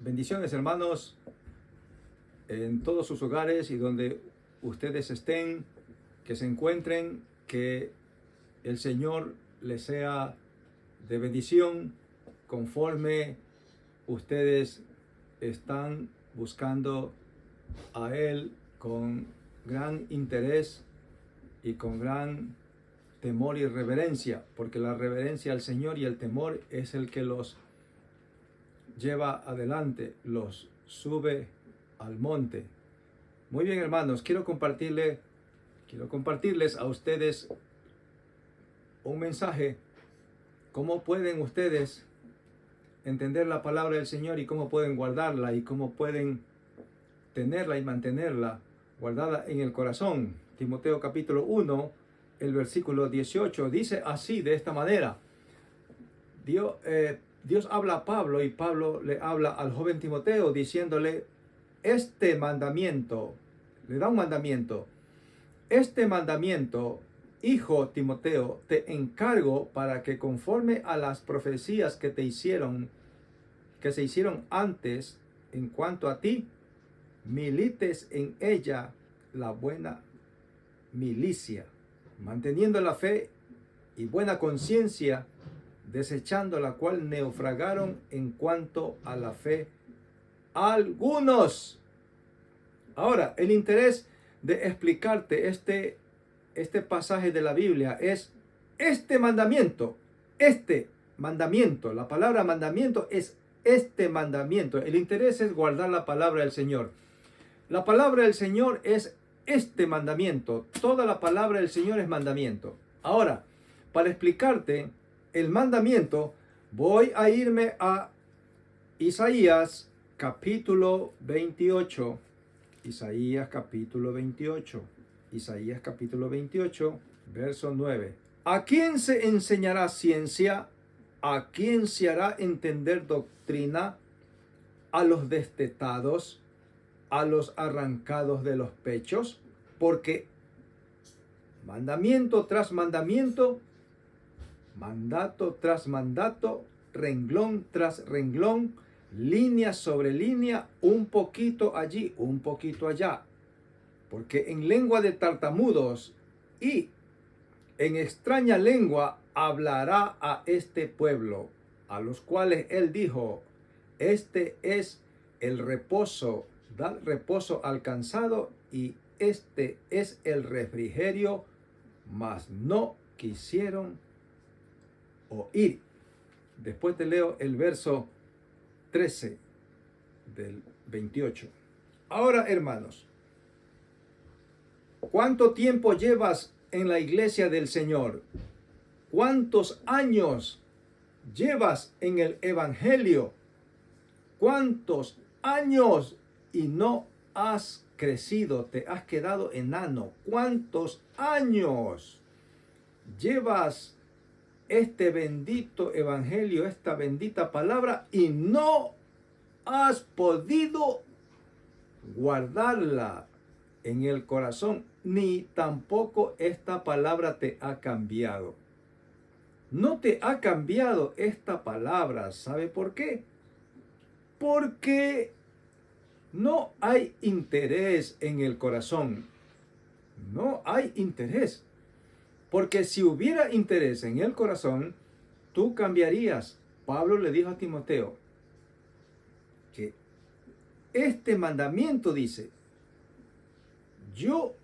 Bendiciones, hermanos, en todos sus hogares y donde ustedes estén, que se encuentren, que el Señor les sea de bendición conforme ustedes están buscando a Él con gran interés y con gran temor y reverencia, porque la reverencia al Señor y el temor es el que los lleva adelante, los sube al monte. Muy bien, hermanos, quiero compartirles a ustedes un mensaje. ¿Cómo pueden ustedes entender la palabra del Señor y cómo pueden guardarla y cómo pueden tenerla y mantenerla guardada en el corazón? Timoteo capítulo 1, el versículo 18 dice así, de esta manera. Dios habla a Pablo y Pablo le habla al joven Timoteo diciéndole este mandamiento, le da un mandamiento. Este mandamiento, hijo Timoteo, te encargo para que conforme a las profecías que se hicieron antes en cuanto a ti, milites en ella la buena milicia, manteniendo la fe y buena conciencia, desechando la cual naufragaron en cuanto a la fe algunos. Ahora, el interés de explicarte este pasaje de la Biblia es este mandamiento, la palabra mandamiento es este mandamiento. El interés es guardar la palabra del Señor. La palabra del Señor es este mandamiento. Toda la palabra del Señor es mandamiento. Ahora, para explicarte el mandamiento, voy a irme a Isaías capítulo 28. Isaías capítulo 28. Isaías capítulo 28, verso 9. ¿A quién se enseñará ciencia? ¿A quién se hará entender doctrina? ¿A los destetados? ¿A los arrancados de los pechos? Porque mandamiento tras mandamiento, mandato tras mandato, renglón tras renglón, línea sobre línea, un poquito allí, un poquito allá. Porque en lengua de tartamudos y en extraña lengua hablará a este pueblo, a los cuales él dijo, este es el reposo, dad reposo al cansado, y este es el refrigerio, mas no quisieron oír. Después te leo el verso 13 del 28. Ahora, hermanos, ¿cuánto tiempo llevas en la iglesia del Señor? ¿Cuántos años llevas en el evangelio? ¿Cuántos años y no has crecido? Te has quedado enano. ¿Cuántos años llevas este bendito evangelio, esta bendita palabra, y no has podido guardarla en el corazón, ni tampoco esta palabra te ha cambiado? No te ha cambiado esta palabra. ¿Sabe por qué? Porque no hay interés en el corazón. No hay interés. Porque si hubiera interés en el corazón, tú cambiarías. Pablo le dijo a Timoteo que este mandamiento dice, yo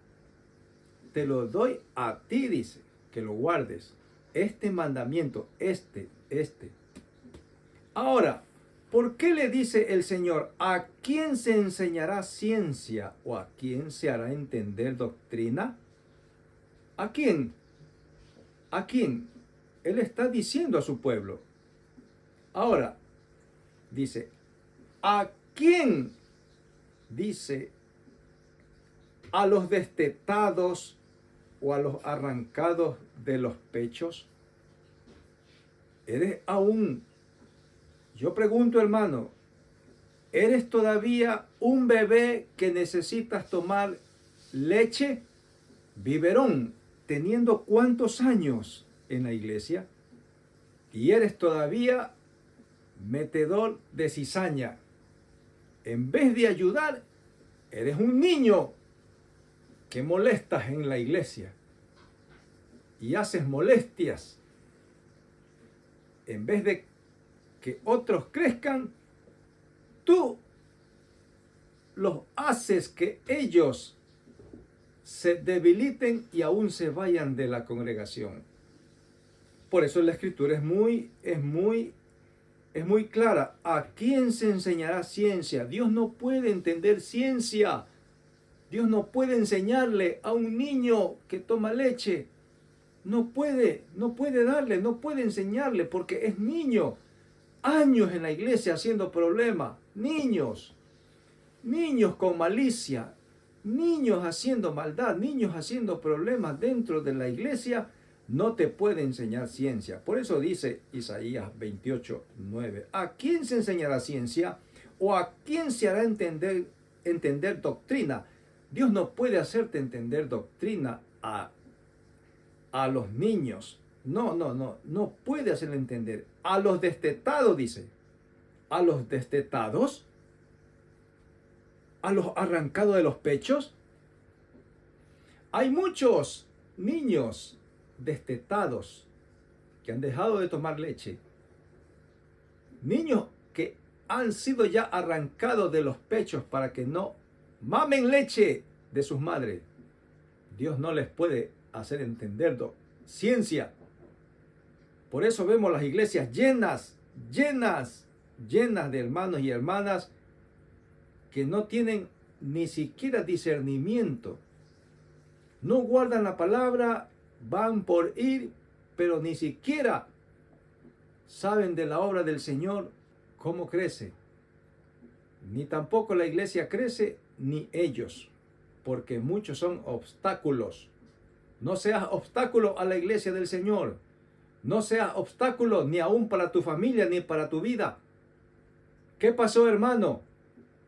te lo doy a ti, dice, que lo guardes. Este mandamiento, este. Ahora, ¿por qué le dice el Señor, a quién se enseñará ciencia o a quién se hará entender doctrina? ¿A quién? ¿A quién? Él está diciendo a su pueblo. Ahora, dice, ¿a quién? Dice, ¿a los destetados o a los arrancados de los pechos? ¿Eres aún, yo pregunto, hermano, ¿eres todavía un bebé que necesitas tomar leche, biberón, teniendo cuántos años en la iglesia? Y eres todavía metedor de cizaña. En vez de ayudar, eres un niño que molestas en la iglesia y haces molestias. En vez de que otros crezcan, tú los haces que ellos se debiliten y aún se vayan de la congregación. Por eso la escritura es muy clara. ¿A quién se enseñará ciencia? Dios no puede entender ciencia. Dios no puede enseñarle a un niño que toma leche. No puede darle, no puede enseñarle porque es niño. Años en la iglesia haciendo problemas. Niños con malicia, niños haciendo maldad, niños haciendo problemas dentro de la iglesia. No te puede enseñar ciencia. Por eso dice Isaías 28:9. ¿A quién se enseñará ciencia? ¿O a quién se hará entender doctrina? Dios no puede hacerte entender doctrina a los niños. No puede hacerle entender. A los destetados, dice. A los destetados. A los arrancados de los pechos. Hay muchos niños destetados que han dejado de tomar leche. Niños que han sido ya arrancados de los pechos para que no mamen leche de sus madres. Dios no les puede hacer entender ciencia. Por eso vemos las iglesias llenas de hermanos y hermanas que no tienen ni siquiera discernimiento. No guardan la palabra, van por ir, pero ni siquiera saben de la obra del Señor, cómo crece. Ni tampoco la iglesia crece, ni ellos, porque muchos son obstáculos. No seas obstáculo a la iglesia del Señor. No seas obstáculo ni aún para tu familia, ni para tu vida. ¿Qué pasó, hermano?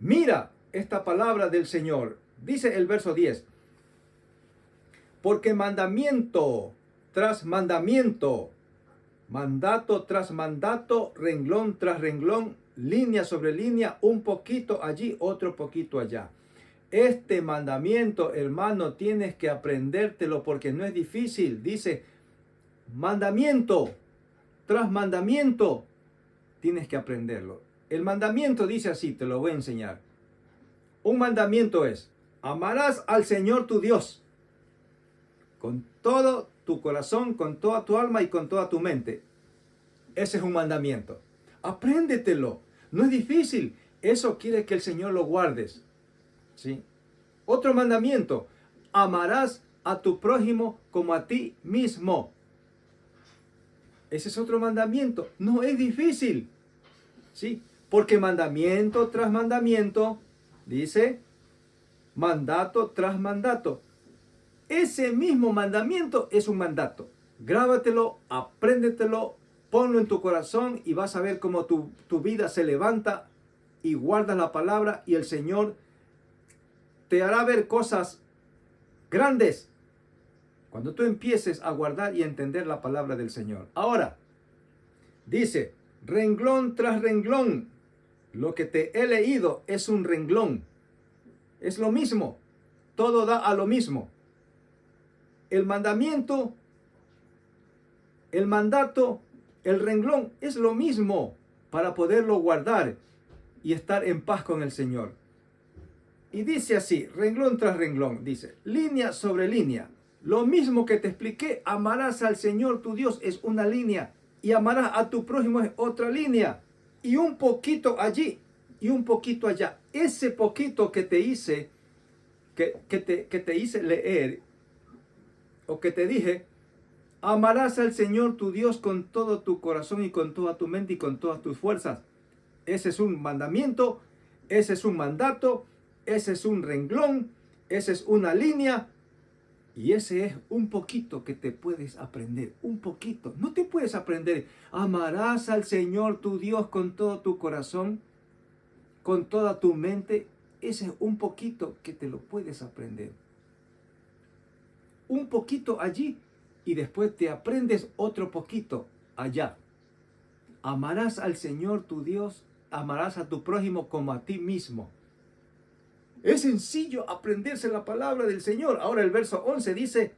Mira esta palabra del Señor. Dice el verso 10. Porque mandamiento tras mandamiento, mandato tras mandato, renglón tras renglón, línea sobre línea, un poquito allí, otro poquito allá. Este mandamiento, hermano, tienes que aprendértelo porque no es difícil. Dice, mandamiento tras mandamiento, tienes que aprenderlo. El mandamiento dice así, te lo voy a enseñar. Un mandamiento es, amarás al Señor tu Dios con todo tu corazón, con toda tu alma y con toda tu mente. Ese es un mandamiento. Apréndetelo. No es difícil. Eso quiere que el Señor lo guardes. ¿Sí? Otro mandamiento. Amarás a tu prójimo como a ti mismo. Ese es otro mandamiento. No es difícil. ¿Sí? Porque mandamiento tras mandamiento, dice, mandato tras mandato. Ese mismo mandamiento es un mandato. Grábatelo, apréndetelo, ponlo en tu corazón y vas a ver cómo tu vida se levanta y guardas la palabra y el Señor te hará ver cosas grandes cuando tú empieces a guardar y entender la palabra del Señor. Ahora, dice, renglón tras renglón, lo que te he leído es un renglón. Es lo mismo, todo da a lo mismo. El mandamiento, el mandato, el renglón es lo mismo para poderlo guardar y estar en paz con el Señor. Y dice así, renglón tras renglón, dice, línea sobre línea. Lo mismo que te expliqué, amarás al Señor tu Dios es una línea y amarás a tu prójimo es otra línea. Y un poquito allí y un poquito allá. Ese poquito que te hice, que te hice leer, o que te dije, amarás al Señor tu Dios con todo tu corazón y con toda tu mente y con todas tus fuerzas. Ese es un mandamiento, ese es un mandato, ese es un renglón, esa es una línea y ese es un poquito que te puedes aprender, un poquito. No te puedes aprender, amarás al Señor tu Dios con todo tu corazón, con toda tu mente. Ese es un poquito que te lo puedes aprender. Un poquito allí y después te aprendes otro poquito allá. Amarás al Señor tu Dios, amarás a tu prójimo como a ti mismo. Es sencillo aprenderse la palabra del Señor. Ahora el verso 11 dice,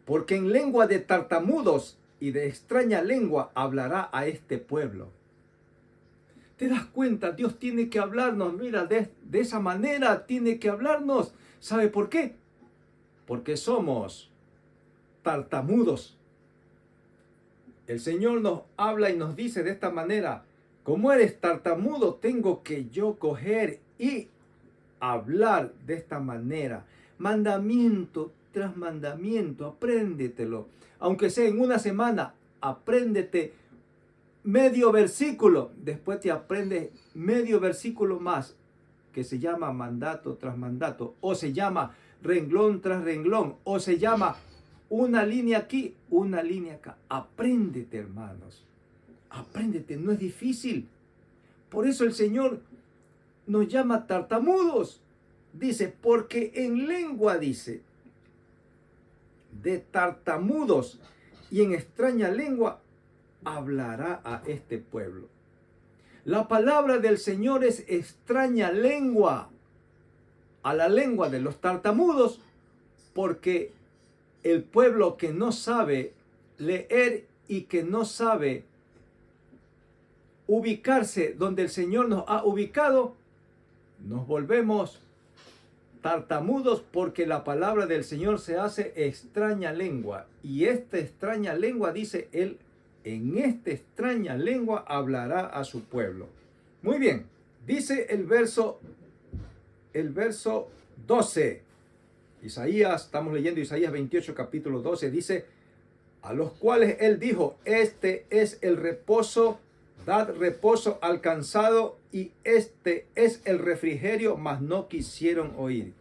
porque en lengua de tartamudos y de extraña lengua hablará a este pueblo. ¿Te das cuenta? Dios tiene que hablarnos, mira, de esa manera tiene que hablarnos. ¿Sabe por qué? Porque somos tartamudos. El Señor nos habla y nos dice de esta manera, como eres tartamudo, tengo que yo coger y hablar de esta manera. Mandamiento tras mandamiento, apréndetelo. Aunque sea en una semana, apréndete medio versículo. Después te aprendes medio versículo más, que se llama mandato tras mandato, o se llama renglón tras renglón, o se llama una línea aquí, una línea acá. Apréndete, hermanos. Apréndete, no es difícil. Por eso el Señor nos llama tartamudos. Dice, porque en lengua, dice, de tartamudos y en extraña lengua hablará a este pueblo. La palabra del Señor es extraña lengua a la lengua de los tartamudos, porque el pueblo que no sabe leer y que no sabe ubicarse donde el Señor nos ha ubicado, nos volvemos tartamudos porque la palabra del Señor se hace extraña lengua. Y esta extraña lengua, dice él, en esta extraña lengua hablará a su pueblo. Muy bien, dice el verso 12. Isaías, estamos leyendo Isaías 28, capítulo 12, dice, a los cuales él dijo, este es el reposo, dad reposo al cansado, y este es el refrigerio, mas no quisieron oír.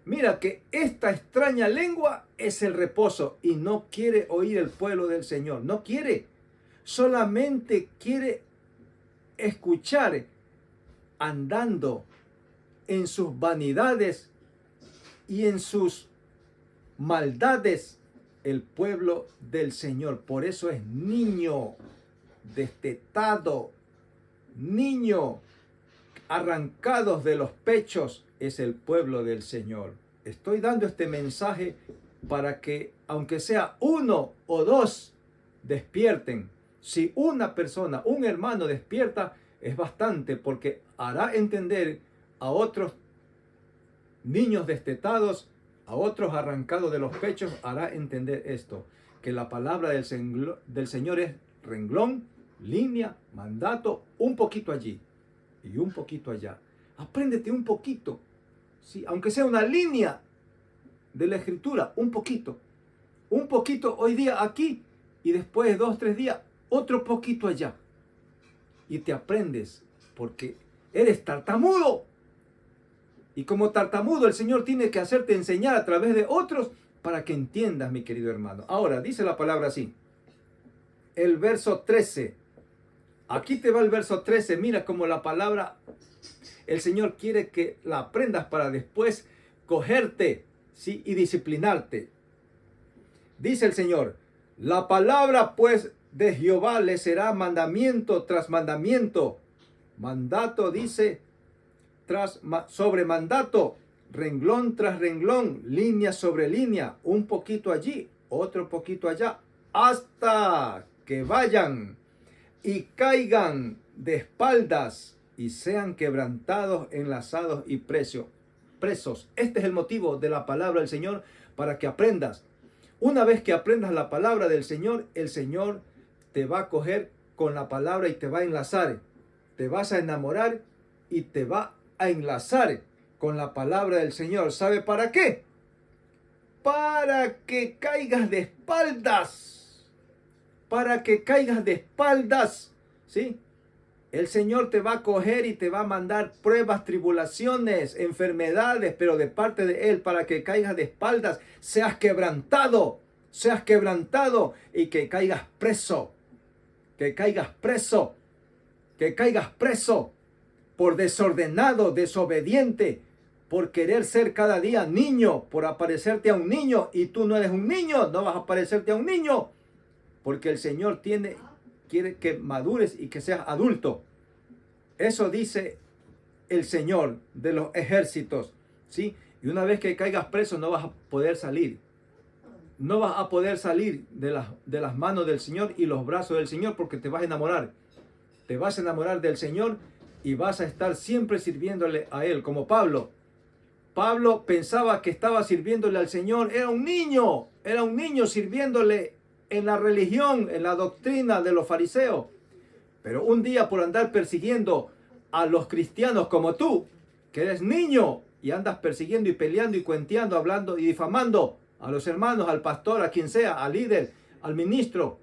Mira que esta extraña lengua es el reposo y no quiere oír el pueblo del Señor. No quiere. Solamente quiere escuchar andando en sus vanidades y en sus maldades el pueblo del Señor. Por eso es niño destetado, niño arrancados de los pechos, es el pueblo del Señor. Estoy dando este mensaje para que, aunque sea uno o dos, despierten. Si una persona, un hermano despierta, es bastante, porque hará entender a otros niños destetados, a otros arrancados de los pechos, hará entender esto, que la palabra del Señor es renglón, línea, mandato, un poquito allí y un poquito allá. Apréndete un poquito, ¿sí? Aunque sea una línea de la Escritura, un poquito hoy día aquí, y después de 2 o 3 días, otro poquito allá. Y te aprendes, porque eres tartamudo. Y como tartamudo, el Señor tiene que hacerte enseñar a través de otros para que entiendas, mi querido hermano. Ahora, dice la palabra así. El verso 13. Aquí te va el verso 13. Mira cómo la palabra, el Señor quiere que la aprendas para después cogerte, ¿sí? Y disciplinarte. Dice el Señor, la palabra pues de Jehová le será mandamiento tras mandamiento. Mandato, dice, sobre mandato, renglón tras renglón, línea sobre línea, un poquito allí, otro poquito allá, hasta que vayan y caigan de espaldas y sean quebrantados, enlazados y presos. Este es el motivo de la palabra del Señor, para que aprendas. Una vez que aprendas la palabra del Señor, el Señor te va a coger con la palabra y te va a enlazar. Te vas a enamorar y te va a enlazar con la palabra del Señor. ¿Sabe para qué? Para que caigas de espaldas. Para que caigas de espaldas. ¿Sí? El Señor te va a coger y te va a mandar pruebas, tribulaciones, enfermedades, pero de parte de Él, para que caigas de espaldas, seas quebrantado y que caigas preso, por desordenado, desobediente, por querer ser cada día niño, por aparecerte a un niño, y tú no eres un niño, no vas a parecerte a un niño, porque el Señor quiere que madures y que seas adulto. Eso dice el Señor de los ejércitos, ¿sí? Y una vez que caigas preso no vas a poder salir. No vas a poder salir de las manos del Señor y los brazos del Señor, porque te vas a enamorar. Te vas a enamorar del Señor y vas a estar siempre sirviéndole a Él, como Pablo. Pablo pensaba que estaba sirviéndole al Señor. Era un niño sirviéndole en la religión, en la doctrina de los fariseos. Pero un día, por andar persiguiendo a los cristianos como tú, que eres niño y andas persiguiendo y peleando y cuenteando, hablando y difamando a los hermanos, al pastor, a quien sea, al líder, al ministro,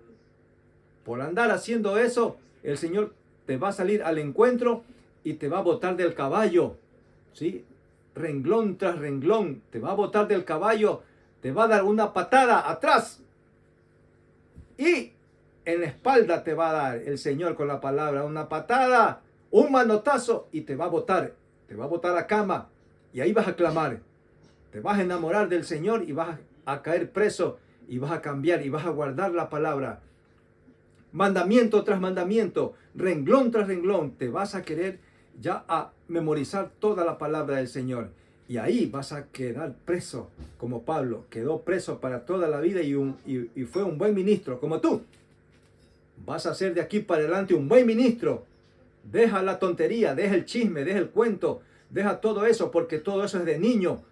por andar haciendo eso, el Señor te va a salir al encuentro y te va a botar del caballo, ¿sí? Renglón tras renglón, te va a botar del caballo, te va a dar una patada atrás y en la espalda te va a dar el Señor con la palabra, una patada, un manotazo y te va a botar a cama y ahí vas a clamar, te vas a enamorar del Señor y vas a caer preso y vas a cambiar y vas a guardar la palabra. Mandamiento tras mandamiento, renglón tras renglón, te vas a querer ya a memorizar toda la palabra del Señor. Y ahí vas a quedar preso, como Pablo, quedó preso para toda la vida y fue un buen ministro, como tú. Vas a ser de aquí para adelante un buen ministro. Deja la tontería, deja el chisme, deja el cuento, deja todo eso, porque todo eso es de niño.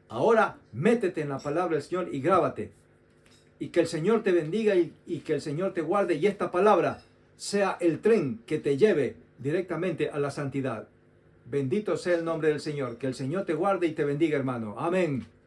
Ahora métete en la palabra del Señor y grábate. Y que el Señor te bendiga y que el Señor te guarde y esta palabra sea el tren que te lleve directamente a la santidad. Bendito sea el nombre del Señor. Que el Señor te guarde y te bendiga, hermano. Amén.